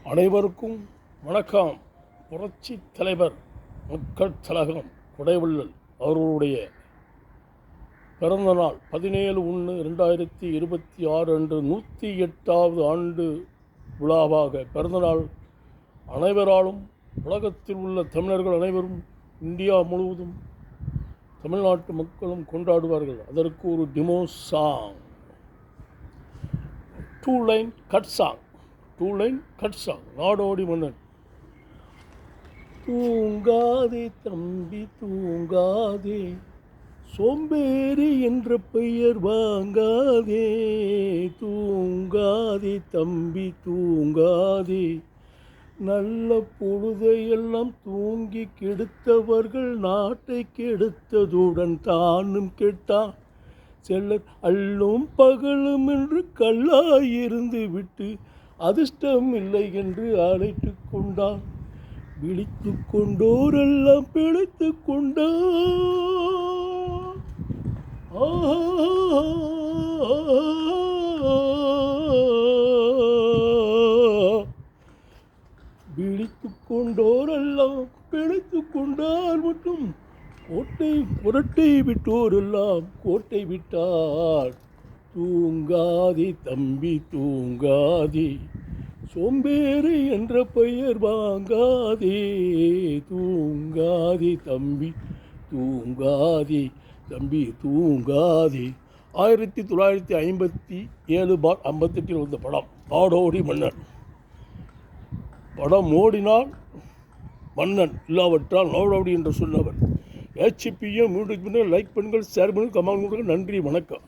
அனைவருக்கும் வணக்கம். புரட்சி தலைவர் மக்கள் திலகம் கொடைவள்ளல் அவர்களுடைய பிறந்தநாள் 17/1/2026 அன்று 108வது ஆண்டு விழாவாக பிறந்தநாள் அனைவராலும் உலகத்தில் உள்ள தமிழர்கள் அனைவரும் இந்தியா முழுவதும் தமிழ்நாட்டு மக்களும் கொண்டாடுவார்கள். அதற்கு ஒரு demo song, 2 line cut song. Nadodi Mannan. தூங்காதே தம்பி தூங்காதே, சோம்பேறி என்ற பெயர் வாங்காதே. தூங்காதே தம்பி தூங்காதே, நல்ல பொழுதையெல்லாம் தூங்கி கெடுத்தவர்கள் நாட்டை கெடுத்ததுடன் தானும் கெட்டான். செல்லர் அல்லும் பகலும் என்று கல்லாயிருந்து விட்டு அதிர்ஷ்டம் இல்லை என்று அழைத்து கொண்டான். விழித்து கொண்டோரெல்லாம் பிழைத்து கொண்டான். விழித்து கொண்டோரெல்லாம் பிழைத்து கொண்டார் மற்றும் கோட்டை புரட்டை விட்டோரெல்லாம் கோட்டை விட்டார். தூங்காதே தம்பி தூங்காதே, சோம்பேறி என்ற பெயர் வாங்காதே. தூங்காதே தம்பி தூங்காதே, தம்பி தூங்காதே. 1957/58 வந்த படம் நாடோடி மன்னன். படம் ஓடினால் மன்னன், இல்லாவற்றால் நாடோடி என்று சொன்னவர். HPM மீண்டும் லைக் பண்ணுங்கள், ஷேர் பண்ணுங்கள், கமெண்ட் பண்ணுங்கள். நன்றி, வணக்கம்.